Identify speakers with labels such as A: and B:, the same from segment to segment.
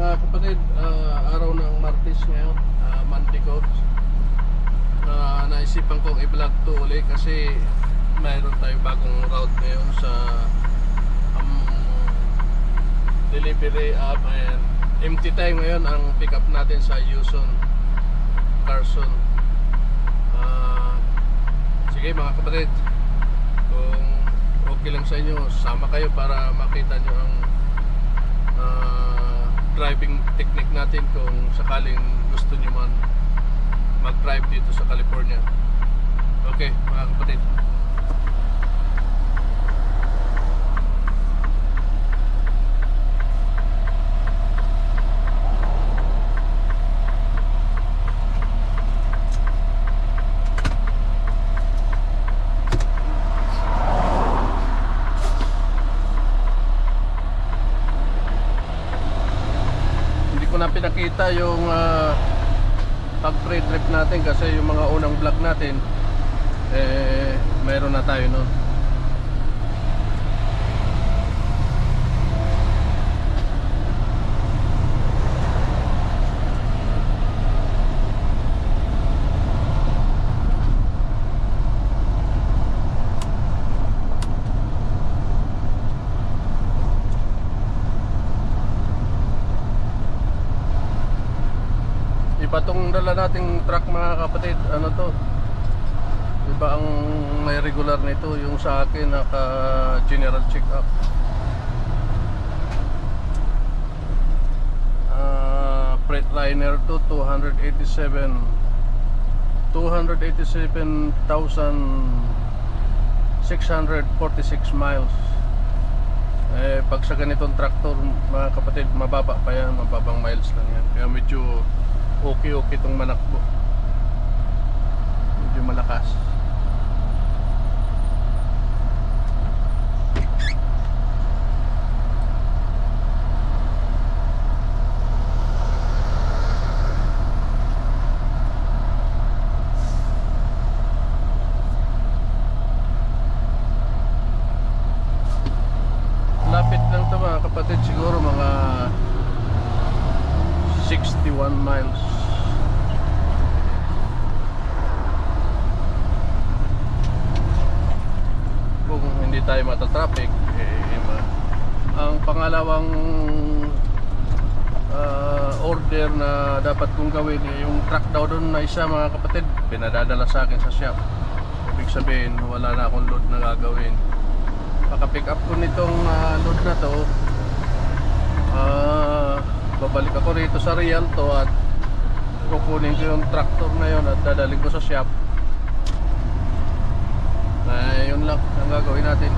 A: mga kapatid, araw ng Martes ngayon, Monday ko. Naisipan kong i-vlog to ulit kasi mayroon tayong bagong route ngayon sa delivery app, and empty time ngayon ang pick up natin sa Houston, Carson. Sige mga kapatid, kung okay lang sa inyo, sama kayo para makita nyo ang driving technique natin kung sakaling gusto nyo man mag-drive dito sa California. Okay mga kapatid, na pinakita yung pag pre-trip natin kasi yung mga unang vlog natin mayroon na tayo nun. Iba tong dala nating truck mga kapatid, ano to, iba ang may regular nito. Yung sa akin naka general check up. Freightliner to 287,646 miles. Pag sa ganitong tractor mga kapatid, mababa pa yan, mababang miles lang yan, kaya medyo okay itong manakbo, medyo malakas. Lapit lang to mga kapatid, siguro mga 61 miles. Kung hindi tayo matatraffic, ang pangalawang order na dapat kong gawin, yung truck daw doon na isa mga kapatid, pinadadala sa akin sa shop. Ibig sabihin wala na akong load na gagawin. Paka-pick up ko nitong load na to, babalik ako rito sa Rialto at kukunin ko yung tractor na yun at dadalhin ko sa shop. Yun lang ang gagawin natin.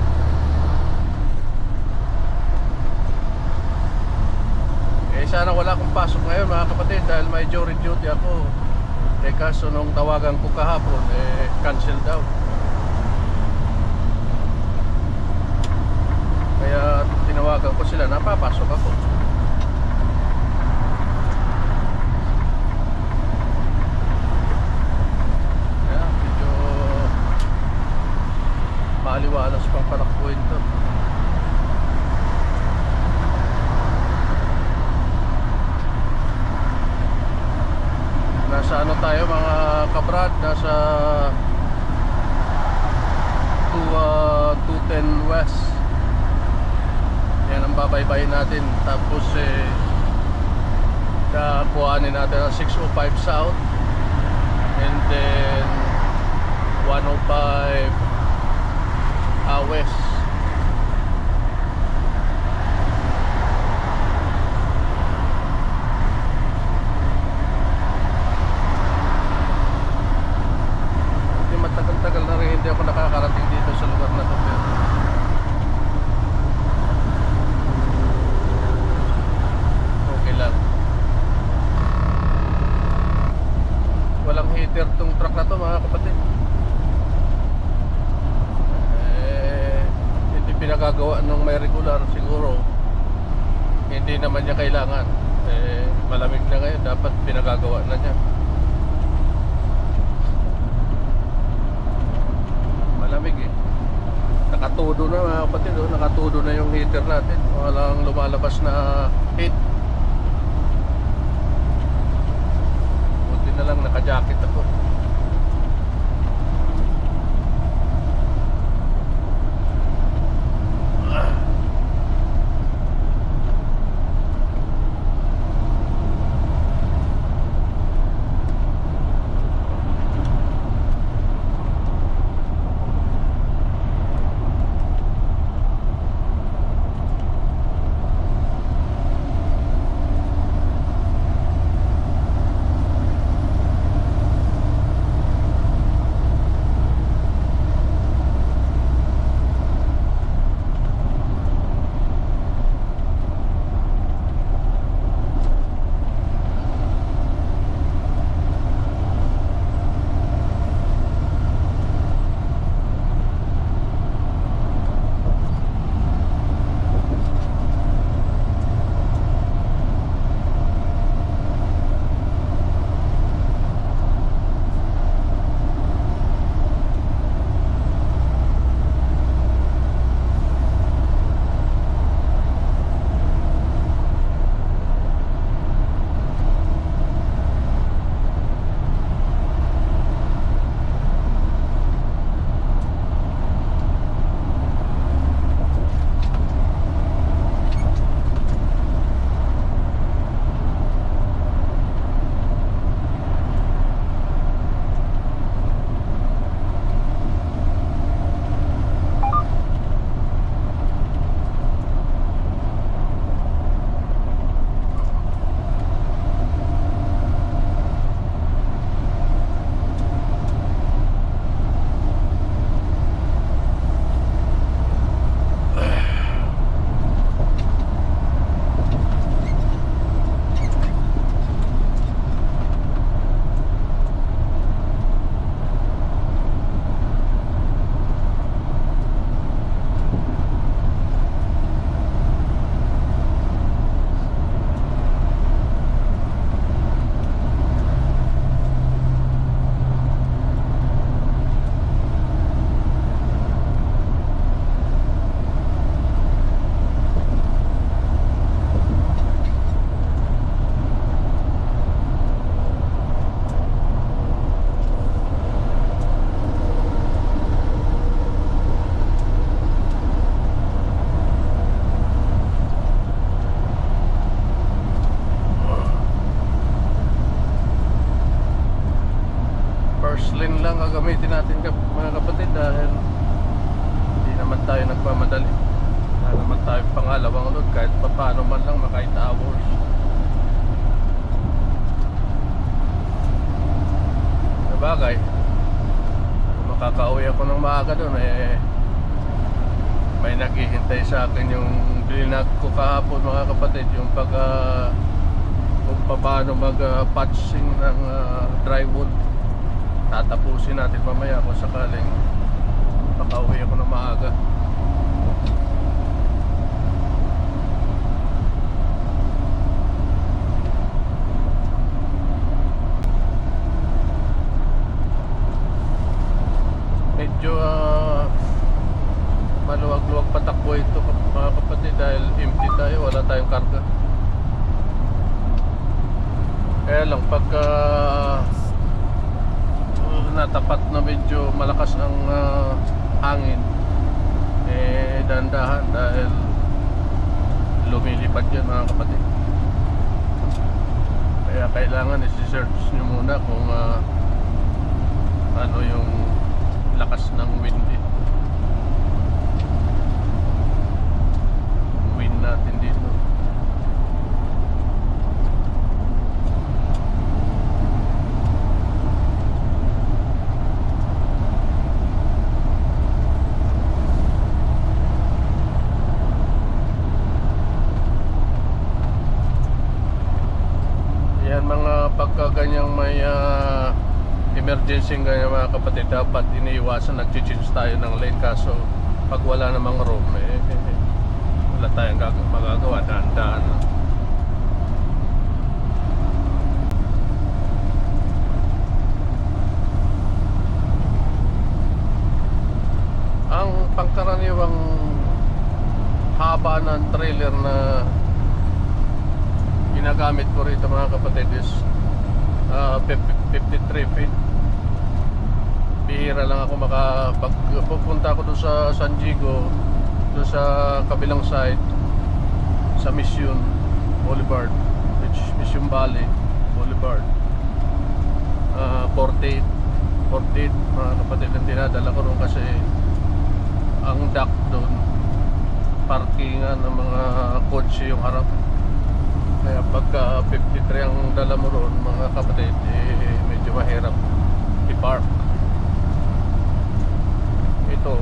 A: Sana wala akong pasok ngayon mga kapatid dahil may jury duty ako. Kaso nung tawagan ko kahapon, cancel daw. Kaya tinawagan ko sila, napapasok ako. Kaya medyo maaliwalas pang parakbuhin to. Nasa ano tayo mga kabrad, nasa 210 West. Yan ang babaybayin natin. Tapos kuhanin natin ang 605 South, and then 105 West. Matagal-tagal na rin hindi ako nakakarating dito sa lugar na to, pero okay lang. Walang heater tong truck na to mga kapatid. Hindi pinagagawa ng may regular, siguro hindi naman niya kailangan. Malamig na ngayon, dapat pinagagawa na niya. Malamig nakatudo na mga kapatid, nakatudo na yung heater natin, walang lumalabas na heat. na lang naka-jacket ako. Lane lang gagamitin natin mga kapatid dahil hindi naman tayo nagmamadali. Wala naman tayo pangalawang load kahit paano man lang maka 8 hours. Sabagay, makakauwi ako ng maaga doon may naghihintay sa akin yung bilinag ko kahapon mga kapatid, yung kung paano mag-patching ng drywall. Tatapusin natin mamaya kung sakaling makauwi ako ng maaga. Medyo maluwag-luwag patakbo ito mga kapatid dahil empty tayo, wala tayong karga. Kaya lang pagka natapat na medyo malakas ang hangin, dahan-dahan dahil lumilipad yan mga kapatid. Kaya kailangan isi-search nyo muna kung ano yung lakas ng wind natin dito. Pagka ganyang may emergency ganyan mga kapatid, dapat iniiwasan nag-change tayo ng lane. Kaso pag wala namang room wala tayong magagawa, dahan-dahan. Ang pangkaraniwang haba ng trailer na ginagamit ko rito mga kapatid is 53 feet. Bihira lang ako pupunta ako doon sa San Diego, doon sa kabilang side, sa Mission Boulevard, Mission Valley Boulevard. 48 mga kapatid ang dinadala ko doon kasi ang dock doon, parkingan ng mga kotse yung harap. Kaya pagka 53 ang dala mo roon mga kapatid, medyo mahirap i-park. Ito,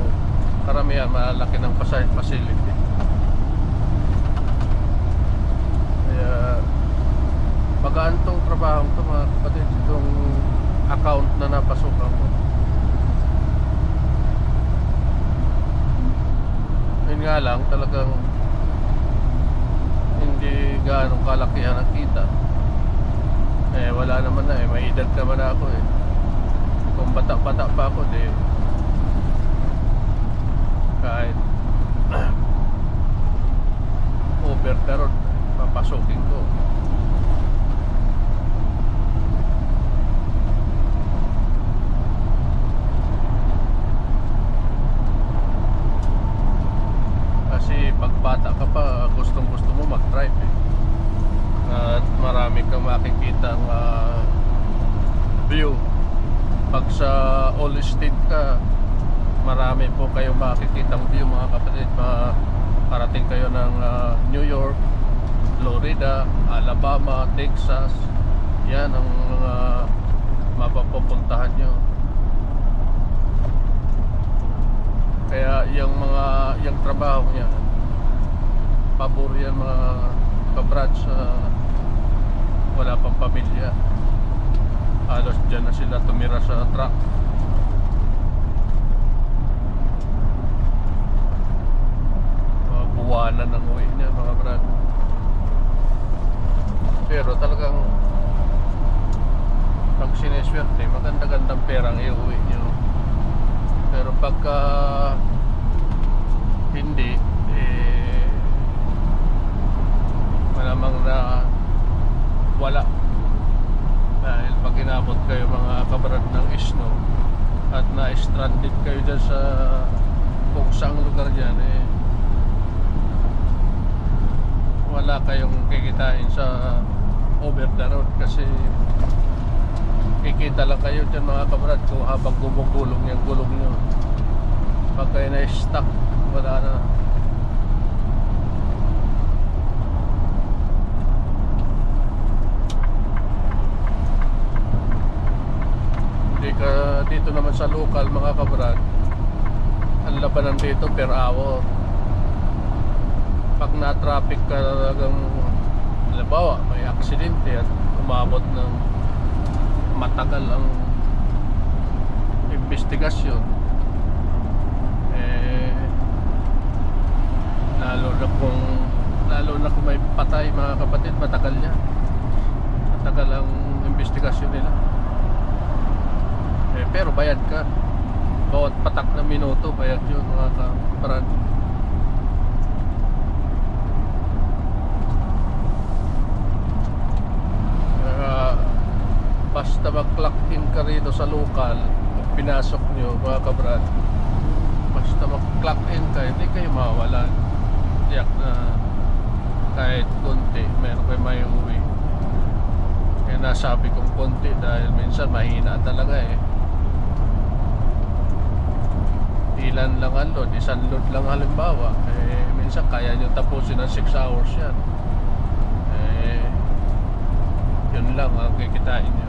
A: karamihan malaki ng facility. Kaya magaan tong trabaho to mga kapatid, itong account na napasukan ko. Yun nga lang, talagang hindi gaano kalakihan ang kita. Wala naman na may edad naman na ako Kung bata-bata pa ako kahit over the road papasukin ko. Kasi pag bata ka pa, gustong gusto mo mag-drive at marami kang makikitang view. Pag sa all estate ka, marami po kayong makikitang view mga kapatid. Parating kayo ng New York, Florida, Alabama, Texas. Yan ang mga mapapupuntahan nyo. Kaya yung trabaho niya, pabor yan mga kabrad sa wala pang pamilya. Halos dyan na sila tumira sa truck. Buwanan ang uwi niya mga brad. Pero talagang pag sineswerte, maganda-gandang perang iuwi niyo. Pero pagka hindi, malamang na wala. Dahil pag inabot kayo mga kabrad ng snow at na-stranded kayo dyan sa kung saang lugar dyan, wala kayong kikitain sa over the road kasi kikita lang kayo dyan mga kabrad kung habang gumugulong yung gulong nyo. Pag kayo na-stuck, wala na. Hindi ka dito naman sa local mga kabrad, ang labanan dito per hour. Pag na-traffic ka talagang, halimbawa may aksidente at umabot ng matagal ang investigasyon, lalo na kung may patay mga kapatid, matagal yan. Matagal ang investigasyon nila. Pero bayad ka. Bawat patak na minuto bayad yun mga kaparad. Basta mag-clock in ka rito sa local, pag pinasok nyo mga kabrad, basta mag-clock in ka, hindi kayo mawawalan. Tiyak na kahit konti meron kayo may uwi. Kaya nasabi kong konti dahil minsan mahina talaga ilan lang ang load, isang load lang halimbawa, minsan kaya nyo tapusin ng 6 hours yan. Yun lang ang kikitain nyo.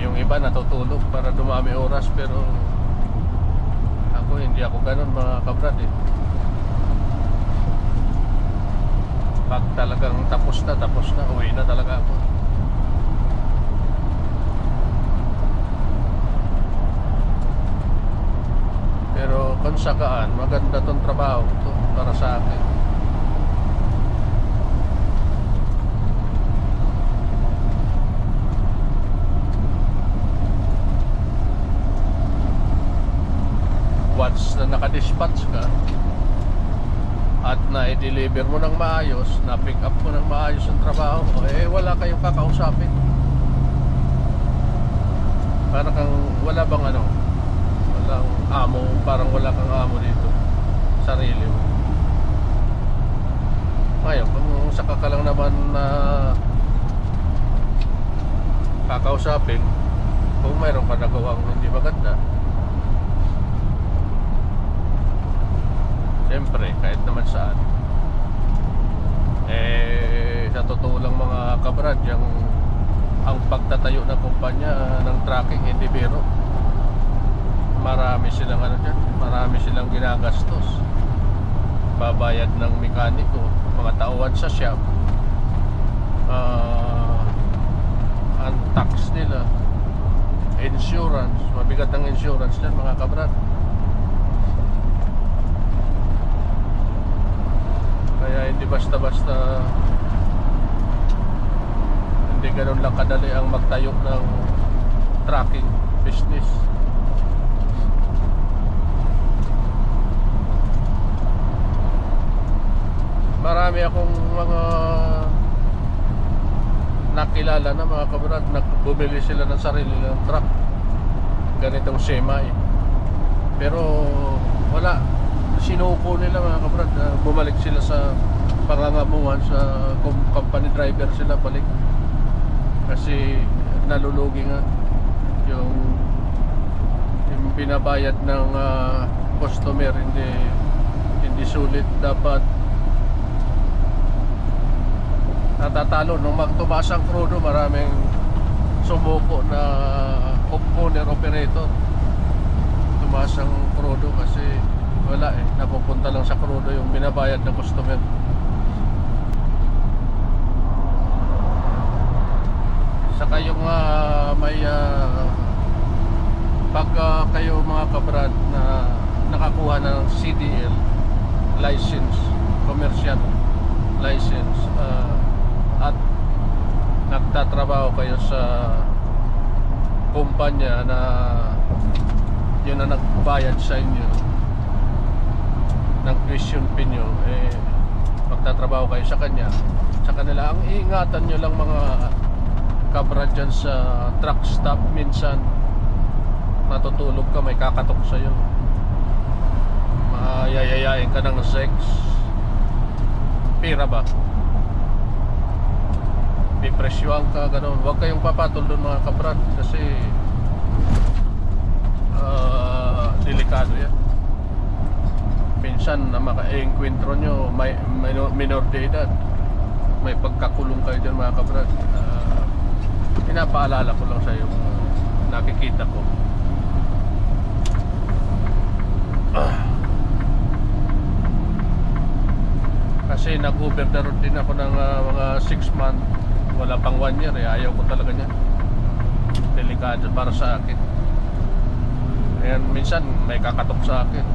A: Yung iba natutulog para dumami oras, pero ako hindi ako ganun mga kabrad Pag talagang tapos na, uwi na talaga ako. Pero kung saan, maganda tong trabaho to para sa akin. Once na nakadispatch ka, at na-deliver mo ng maayos, na-pick up mo ng maayos ang trabaho mo, eh wala kayong kakausapin. Parang kang wala bang ano, walang amo, parang wala kang amo dito, sarili mo. Ngayon, kung saka ka lang naman na kakausapin, kung mayroon ka nagawang hindi maganda, siyempre, kahit naman saan, sa totoo lang mga kabrad, ang pagtatayo ng kumpanya ng trucking hindi biro. Marami silang dyan, marami silang ginagastos. Babayad ng mekaniko, mga tauhan sa shop, ang tax nila, insurance, mabigat ang insurance dyan mga kabrad. Kaya hindi basta-basta, hindi ganun lang kadali ang magtayo ng trucking business. Marami akong mga nakilala na mga kabrad, bumili sila ng sarili ng truck, ganitong semi, pero wala, sinuko nila mga kabrad. Bumalik sila sa pangangamuhan, sa company driver sila balik, kasi nalulugi nga yung binabayad ng customer, hindi sulit. Dapat natatalo nung magtumaas ang krudo, maraming sumuko na owner operator, tumaas ang krudo kasi wala napupunta lang sa krudo yung binabayad ng customer. Saka yung may pagka kayo mga kabrad na nakakuha ng CDL license, commercial license, at nagtatrabaho kayo sa kumpanya na yun na nagbayad sa inyo ng tuition fee nyo, magtatrabaho kayo sa kanila. Ang iingatan nyo lang mga kabrad dyan sa truck stop, minsan matutulog ka, may kakatok sa'yo, mayayayain ka ng sex, pira ba, pipresyuhan ka, gano'n. Huwag kayong papatol doon mga kabrad, kasi delikado yan. Minsan na maka-enkwentro nyo may minor de edad, may pagkakulong kayo dyan mga kabrad. Pinapaalala ko lang sa iyo, nakikita ko. Kasi nag-Uber na road din ako ng mga 6 months, wala pang 1 year, ayaw ko talaga niya. Delikado para sa akin. Ayan, minsan may kakatok sa akin,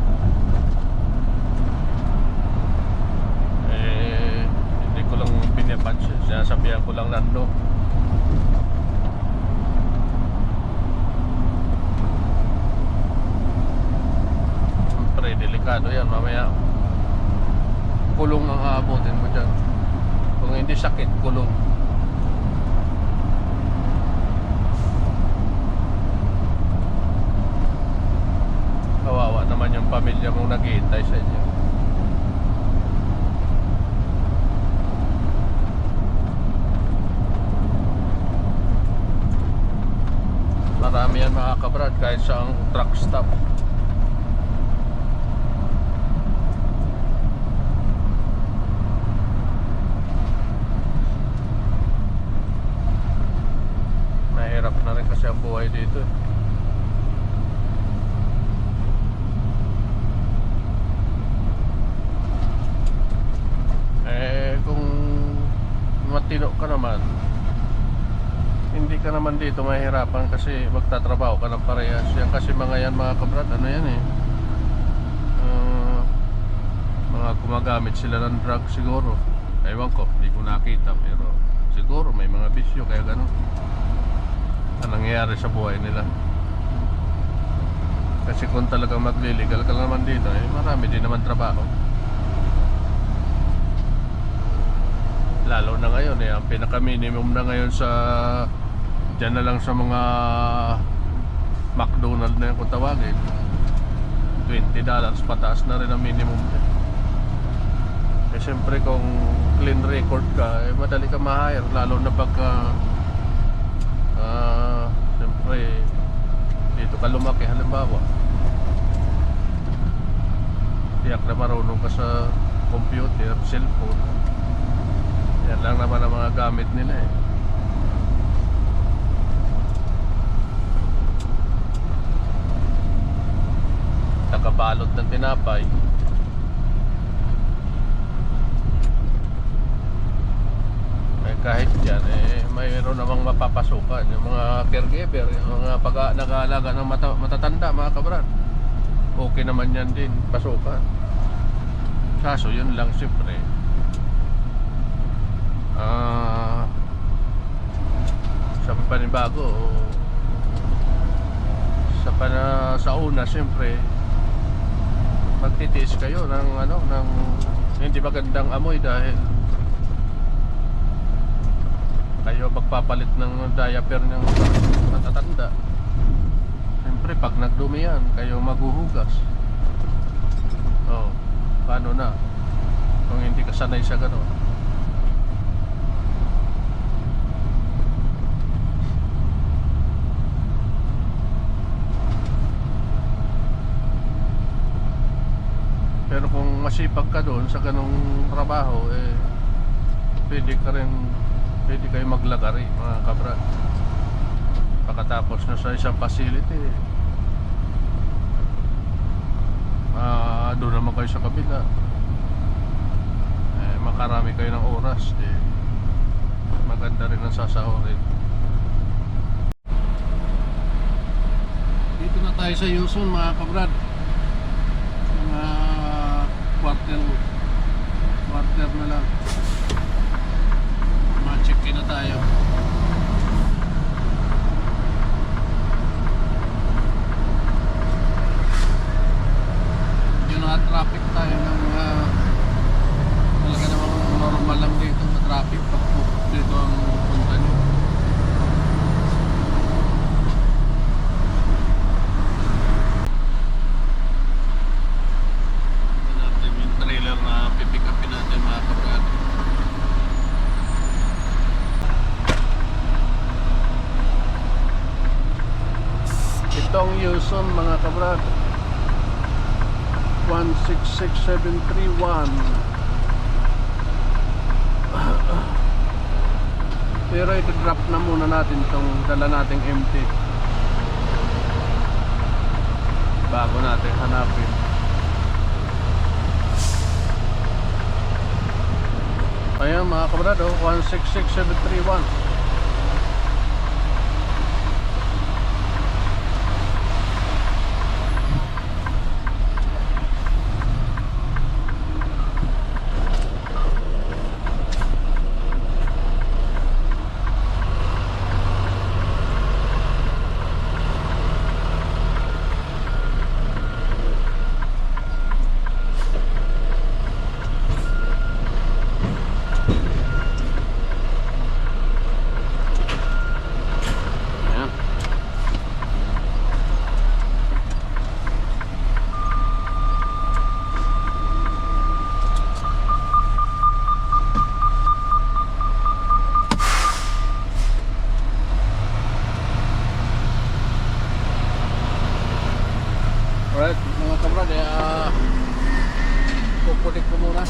A: hindi ko lang pinapansin, sinasabihan ko lang nando. Siyempre delikado yan, mamaya kulong ang aabutin mo dyan. Kung hindi sakit, kulong. Kawawa naman yung pamilya mong naghihintay sa inyo. Marami yan mga kabrad, kahit sa ang truck stop. Mahirap na rin kasi ang buhay dito. Kung matino ka naman, hindi ka naman dito mahirapan, kasi magtatrabaho ka ng parehas. Yan kasi mga yan mga kabrad, ano yan mga gumagamit sila ng drug siguro. Ewan ko, hindi ko nakita, pero siguro may mga bisyo kaya gano'n ang nangyayari sa buhay nila. Kasi kung talagang magliligal ka naman dito, marami din naman trabaho. Lalo na ngayon ang pinaka minimum na ngayon sa dyan na lang sa mga McDonald's na yung kung tawagin, $20 pataas na rin ang minimum. Siyempre kung clean record ka, madali ka ma-hire, lalo na pagka siyempre dito ka lumaki. Halimbawa, tiyak na marunong ka sa computer, cellphone, yan lang naman ang mga gamit nila eh. Nakabalot ng tinapay. Kahit yan mayroon namang mapapasukan yung mga caregiver, yung mga nag-aalaga ng matatanda, mga kabrad. Okay naman yan din, pasukan. Kaso yun lang siyempre, sa panibago, sa una siyempre magtitiis kayo ng ng hindi magandang amoy dahil kayo magpapalit ng diaper ng matatanda. Siyempre pag nagdumi yan, kayo maghuhugas. Paano na kung hindi ka sanay sa gano'n? Pero kung masipag ka doon sa ganong trabaho, pwede kayo maglagari, mga kabrad. Pagkatapos na sa isang facility, doon naman kayo sa kabila, makarami kayo ng oras, maganda rin ang sasahurin. Dito na tayo sa Yuson, mga kabrad. Mga quarter na lang, ma-check in na tayo. Yun na, traffic tayo ng talaga namang normal lang dito na traffic pag dito ang punta nyo. Itong Yuson, mga kabrad, 166731. Pero ito-drop na muna natin itong dala nating empty bago natin hanapin. Ayan, mga kabrad, 166731. Alright, mga kabrad, kukulik ko muna.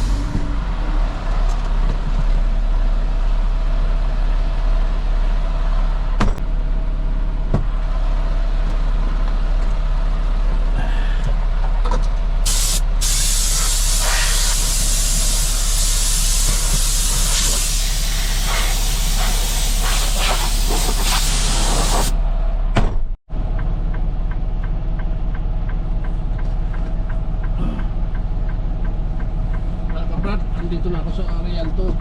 A: Dito na ako sa Arianto.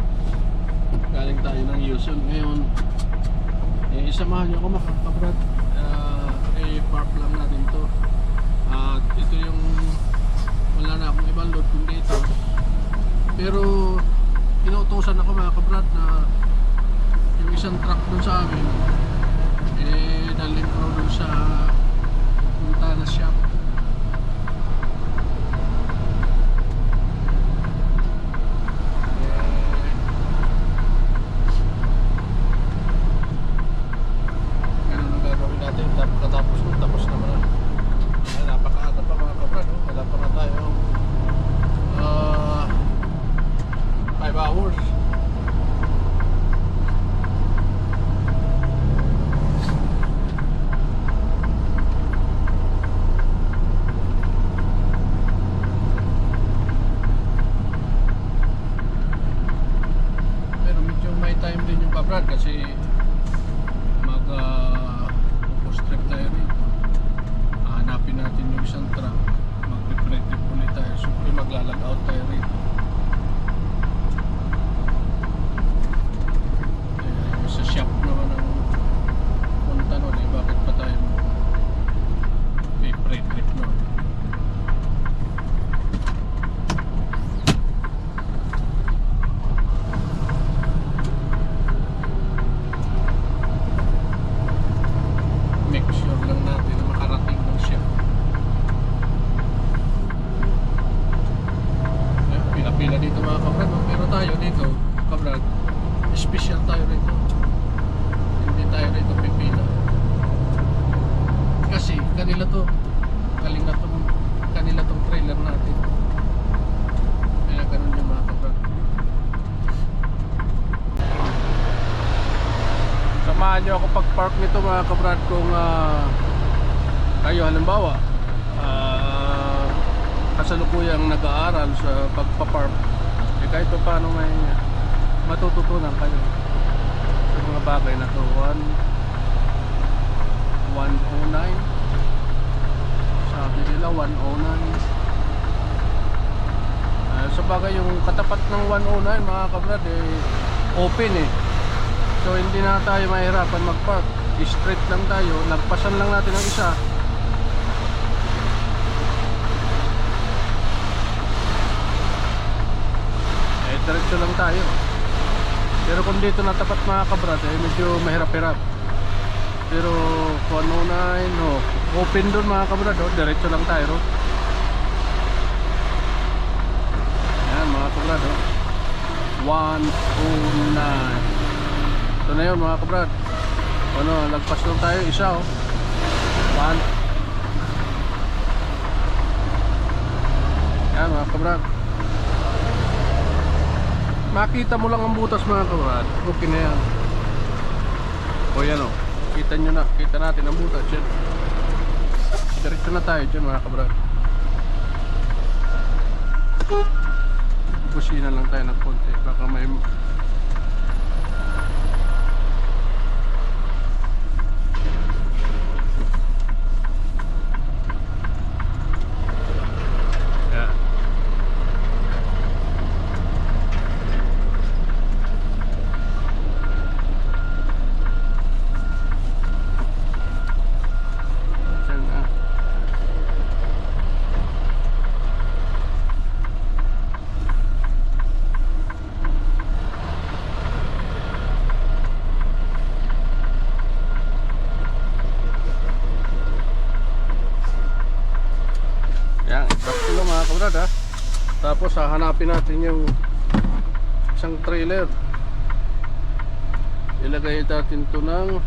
A: Galing tayo ng Yuson. Ngayon, isamahan nyo ako, mga kabrad. I-park lang natin to. At ito yung wala na akong ibang load kundi ito. Pero inuutosan ako mga kabrad na yung isang truck dun sa amin dalhin ko dun sa Montana shop. Ganun ang gagawin natin. Katapos nun, tapos naman na. Ay, napakaaga pa mga kabrad, oh. Wala pa nga tayo 5 hours. Pero medyo may time din yung kabrad kasi mag-post-trip tayo rito. Hanapin natin yung isang truck, mag-pre-trip ulit tayo, so maglalag out tayo rito. Sa shop naman ang punta nun bakit pa tayo pre-trip nun. Make sure lang natin na makarating ng shop. Pila-pila dito mga kabrad, no? Pero tayo dito kabrad, special tayo rito, hindi tayo rito pipila kasi kanila tong trailer natin, kaya ganun yung mga kabrad. Samahan nyo ako pag-park nito mga kabrad kung kayo halimbawa kasalukuyang nag-aaral sa pagpapark, kahit pa paano may matututunan kayo sa mga bagay na to. 109 sabi nila 109. Sa bagay yung katapat ng 109 mga kabrad open so hindi na tayo mahirapan mag-park, straight lang tayo, lagpasan lang natin ang isa. Diretso lang tayo. Pero kung dito na tapat mga kabrad medyo mahirap-hirap. Pero 109 open doon mga kabrad, diretso lang tayo. Yan mga kabrad, 109. Ito na yun mga kabrad. Lagpas lang tayo isa 1. Yan mga kabrad. Makita mo lang ang butas mga kabrad, okay na yan. O yan kita nyo na, kita natin ang butas yan. Diretso na tayo dyan mga kabrad. Kusina lang tayo ng konti, baka may tapos hahanapin natin yung isang trailer, ilagay natin ito ng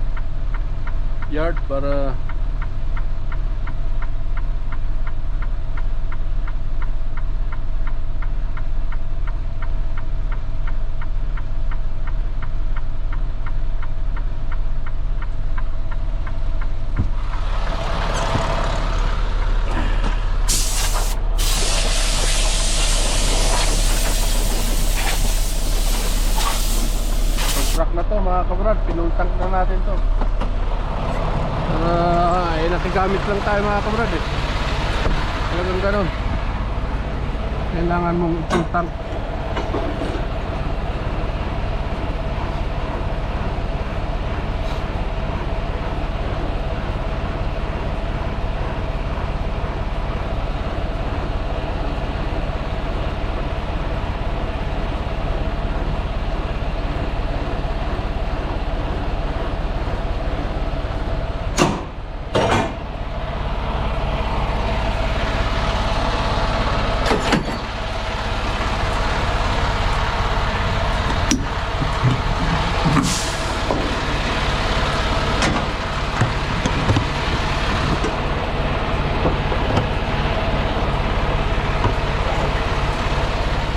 A: yard para truck na to mga kabrad, pinultang na natin to. Nakigamit lang tayo mga kabrad talagang ganun, kailangan mong ipultang.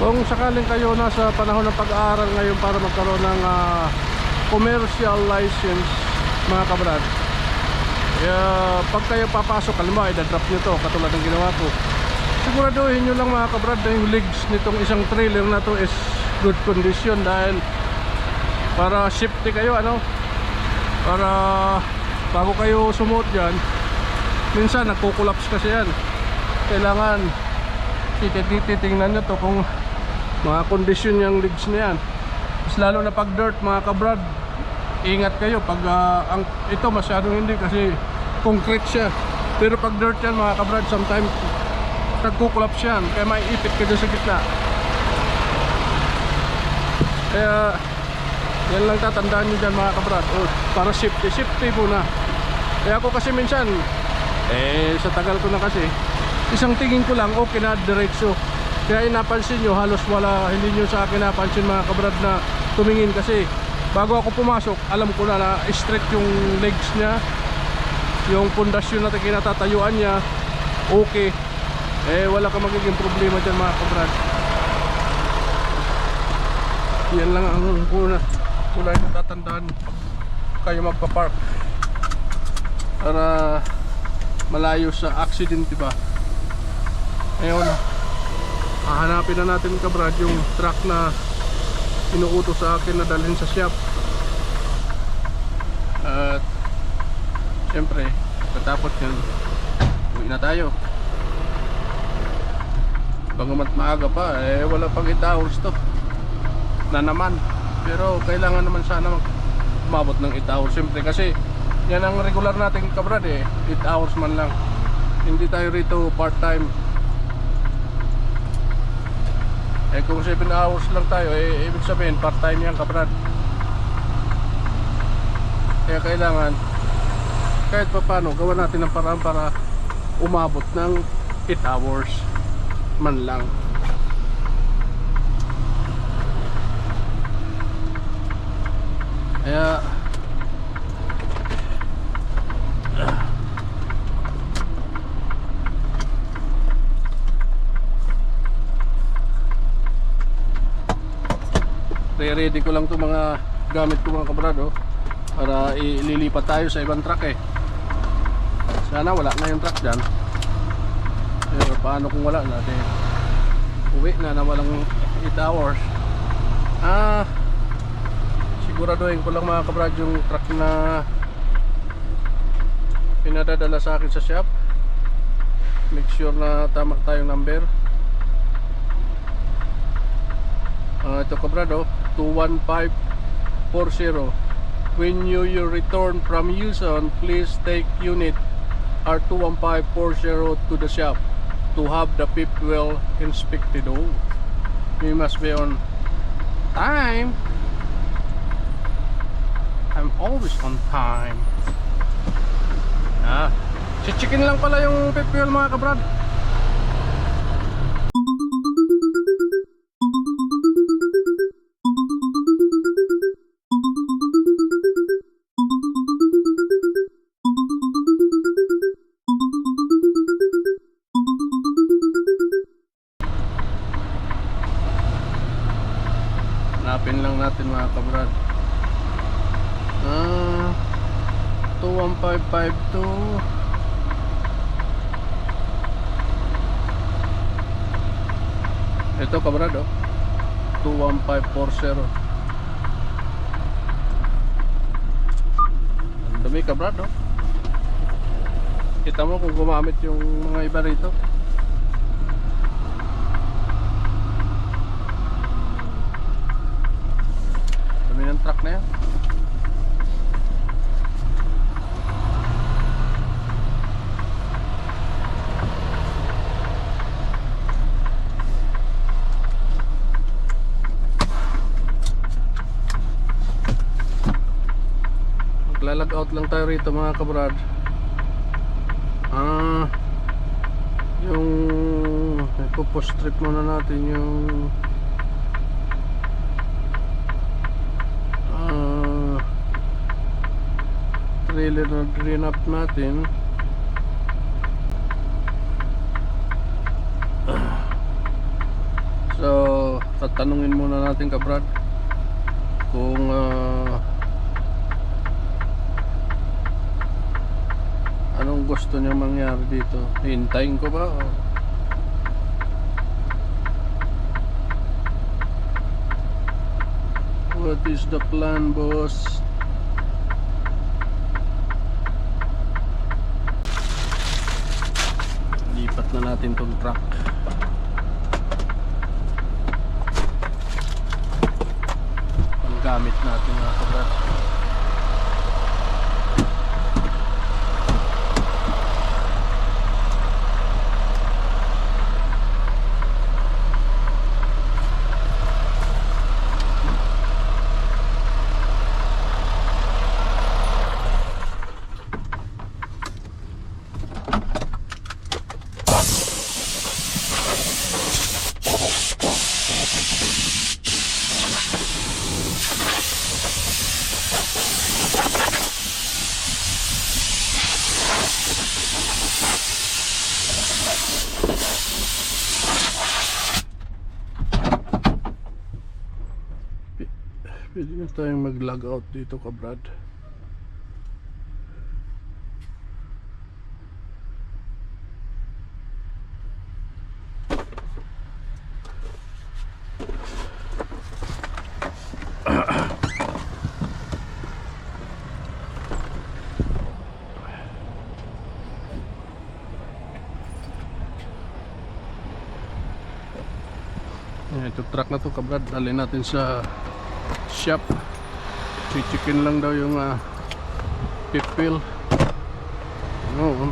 A: Kung sakaling kayo nasa panahon ng pag-aaral ngayon para magkaroon ng commercial license, mga kabrad, pag kayo papasok, halimbawa i-drop nyo to katulad ng ginawa ko, siguraduhin nyo lang mga kabrad na yung legs nitong isang trailer na to is good condition, dahil para safety kayo, para bago kayo sumuot dyan, minsan nagkukulaps kasi yan. Kailangan titingnan nyo to kung mga kondisyon yung legs na yan. Mas lalo na pag dirt mga kabrad, ingat kayo pag ito masyadong hindi kasi concrete siya, pero pag dirt yan mga kabrad, sometimes nagkukulaps yan, kaya may ipit ka dyan sa gitna. Kaya yan lang tatandaan nyo dyan mga kabrad, para safety muna. Kaya ako kasi minsan sa tagal ko na kasi, isang tingin ko lang okay na diretso. Kaya napansin nyo, halos wala, hindi nyo sa akin napansin mga kabrad na tumingin, kasi bago ako pumasok, alam ko na straight yung legs niya, yung pundasyon na kinatatayuan niya, okay. Wala ka magiging problema dyan mga kabrad. Yan lang ang kulay na tatandaan pag kayo magpa-park, para malayo sa accident, diba? Ngayon, hahanapin na natin kabrad yung truck na inuutos sa akin na dalhin sa shop. At siyempre, patapos yun, uwi na tayo. Bagamat maaga pa, wala pang 8 hours to na naman. Pero kailangan naman sana umabot ng 8 hours. Siyempre kasi yan ang regular natin kabrad, 8 hours man lang. Hindi tayo rito part time. Kung 7 hours lang tayo, ibig sabihin part time yan kabrad. Kaya kailangan kahit pa paano gawa natin ng paraan para umabot ng 8 hours man lang. Kaya ready ko lang to mga gamit ko mga kabrado, para ililipat tayo sa ibang truck. Sana wala na yung truck dyan, pero paano kung wala natin, uwi na walang 8 hours. Siguraduhin ko lang mga kabrad yung truck na pinadadala sa akin sa shop, make sure na tama tayong number. Ito kabrado, 21540. When you return from Houston, please take unit R21540 to the shop to have the fifth wheel inspected. You must be on time. I'm always on time. Chichikin lang pala yung fifth wheel mga kabrad. Hanapin lang natin mga kabrad. 21552. Ito kabrad, 21540. Ang dami kabrad, kita mo kung gumamit yung mga iba rito. Dami ng truck na yan. Maglalag out lang tayo rito mga kabrad. Yung ipopostrip muna natin yung trailer na drain up natin. So Tatanungin muna natin ka Brad kung anong gusto niya mangyari dito. Hintayin ko ba? What is the plan, boss? Lipat na natin tong truck. Panggamit natin mga kabrad. Pwede na tayong mag-log out dito ka Brad. Ito truck na to ka Brad, dalhin natin sa shop. Chichikin lang daw yung pipil. Oo.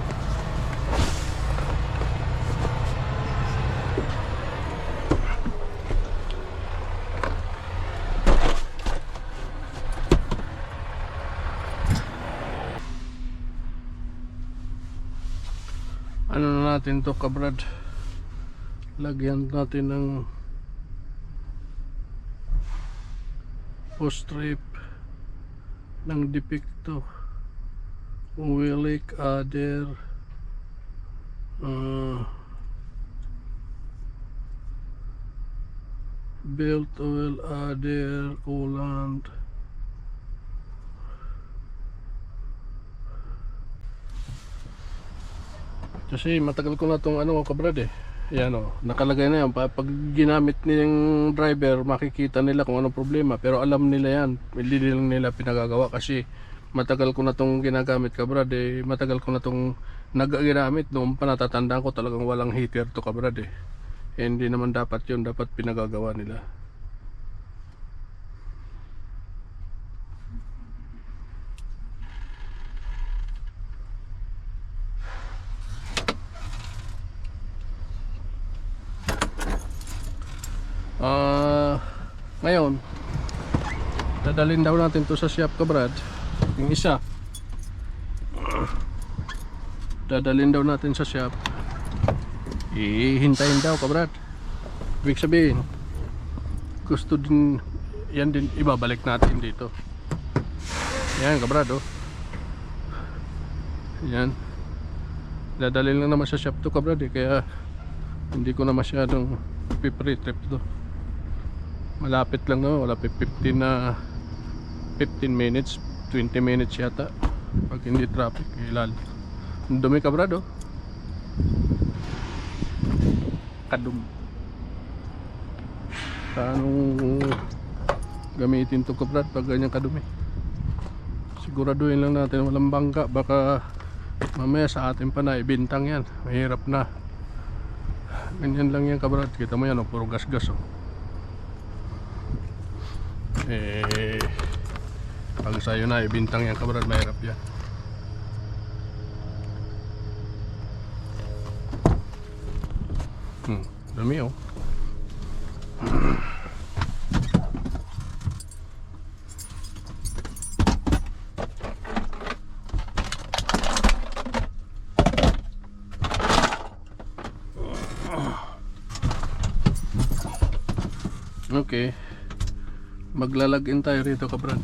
A: Ano na natin to ka Brad, lagyan natin ng strip ng depicto, oilic adder, belt oil adder, coolant, kasi matagal ko na itong kabrad yan nakalagay na yan. Pag ginamit niyang driver, makikita nila kung anong problema, pero alam nila yan, hindi lang nila pinagagawa. Kasi matagal ko na itong ginagamit kabrad matagal ko na itong nagagamit. Noong pa natatandaan ko talagang walang heater to kabrad hindi naman dapat yun, dapat pinagagawa nila. Ngayon dadalhin daw natin to sa shop kabrad. Yung isa dadalhin daw natin sa shop, ihintayin daw kabrad. Ibig sabihin gusto din yan, din ibabalik natin dito. Yan kabrad yan, dadalhin lang naman sa shop to kabrad kaya hindi ko na masyadong pre-trip to. Malapit lang naman, wala 15 minutes, 20 minutes yata pag hindi traffic. Ilal dumi kabrad kadum. Paano gamitin to kabrad pag ganyan kadumi? Siguraduhin lang natin walang bangka, baka mamaya sa atin pa na ibintang yan, mahirap na. Ganyan lang yan kabrad, kita mo yan puro gas-gas pag sa'yo na ibintang yan kabrad, mahirap yan. Dumi okay, maglalagin tayo rito kabrad.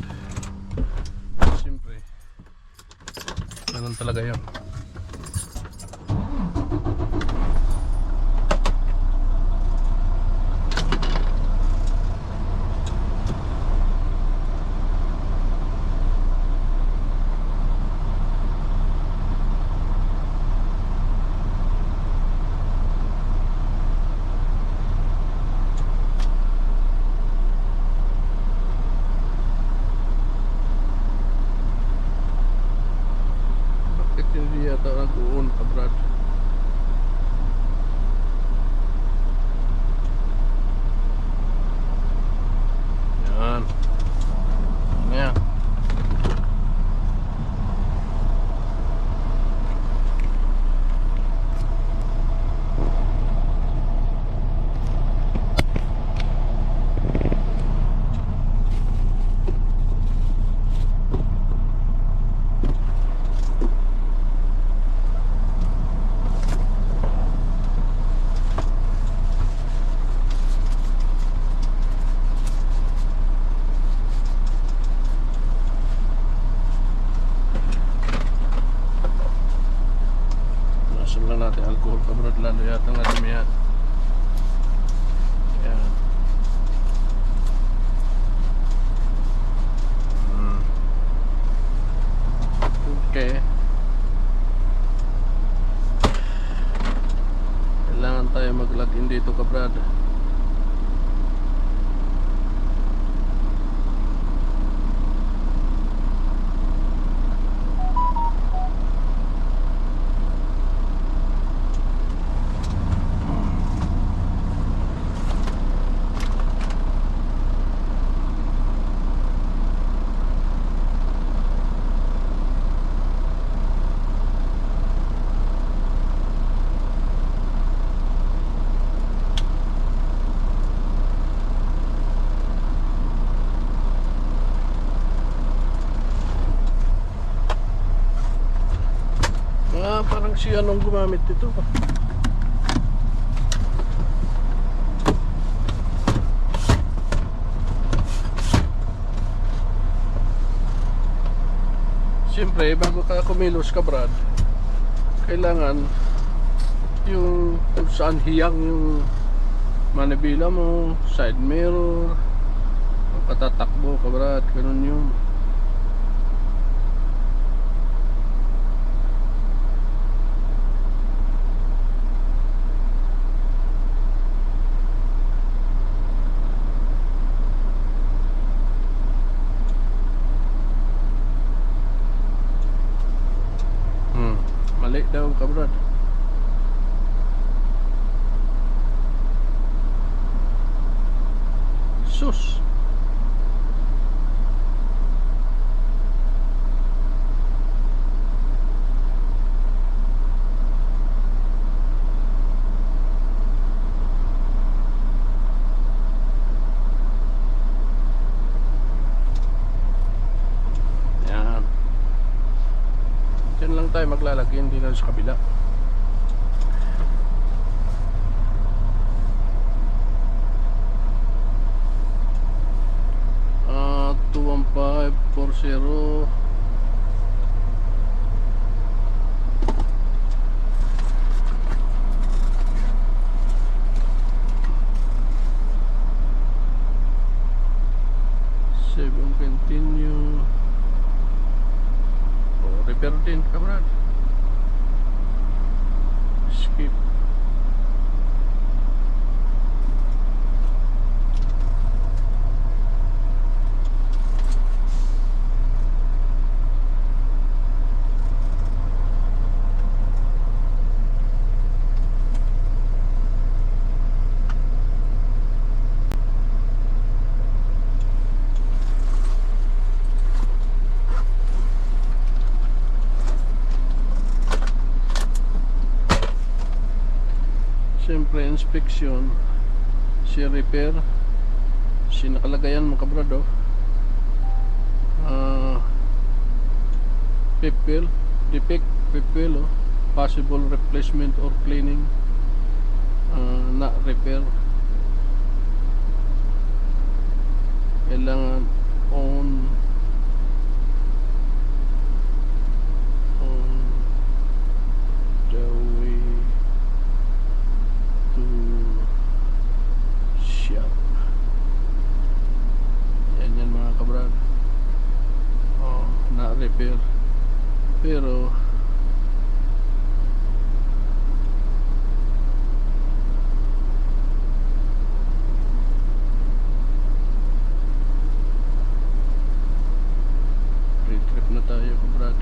A: Siyempre ganun talaga yan. alcohol ka brad, lalo yata nga dumihan. Yan. Okay. Kailangan tayo mag-login dito ka brad. Parang siya nung gumamit ito. Siyempre, bago ka kumilos ka brad, kailangan yung kung saan hiyang yung manibela mo, side mirror, patatakbo ka brad, ganun yung mali daw ka brad. Sus. Diyan lang tayo maglalagay, hindi na sa kabila. Ah, 21540. Save and continue. Repair din ka brad. Skip. Siyempre, inspection, si repair, si nakalagayan mga kabrado, pipil, defect, pipil, possible replacement or cleaning, not repair. Kailangan on the way to shop. Yan mga kabrad. Na repair. Pero trip na tayo kabrad.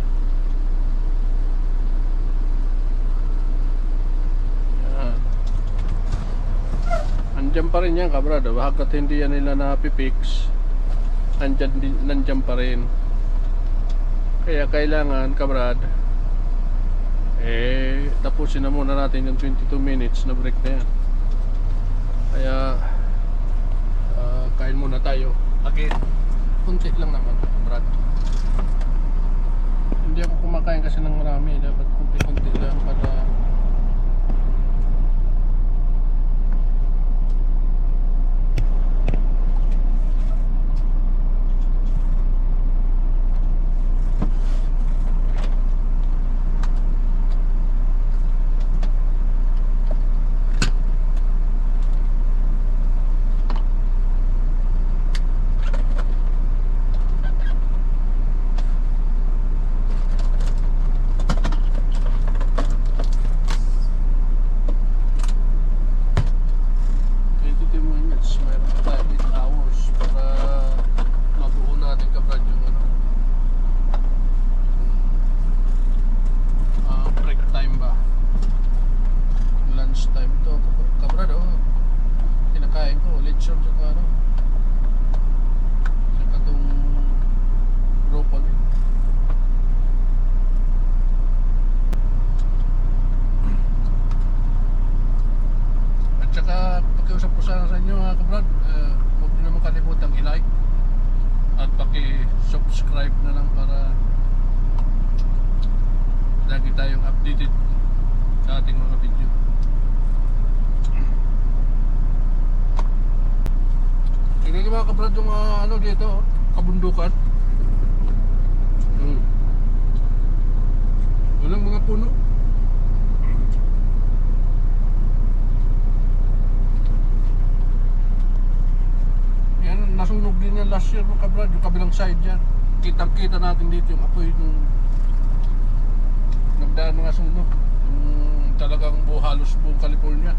A: Nandiyan pa rin yan kabrad, hanggat hindi yan nila napipix, nandiyan pa rin. Kaya kailangan kabrad, tapusin na muna natin yung 22 minutes na break na yan. Kaya kain muna tayo again, kunti lang naman kabrad. Hindi ako kumakain kasi ng marami, dapat kunti-kunti lang para Tsaka pakiusap ko sana sa inyo mga kabrad, huwag nyo naman kalimutang i-like at paki-subscribe na lang para lagi tayong updated sa ating mga video. Tingnan nyo mga kabrad yung ano dito, kabundukan. Walang mga puno. Yan, nasunog din yan last year mga kabrad, yung kabilang side yan. Kitang-kita natin dito yung apoy nung nagdaan mga sunog. Yung talagang halos buong California.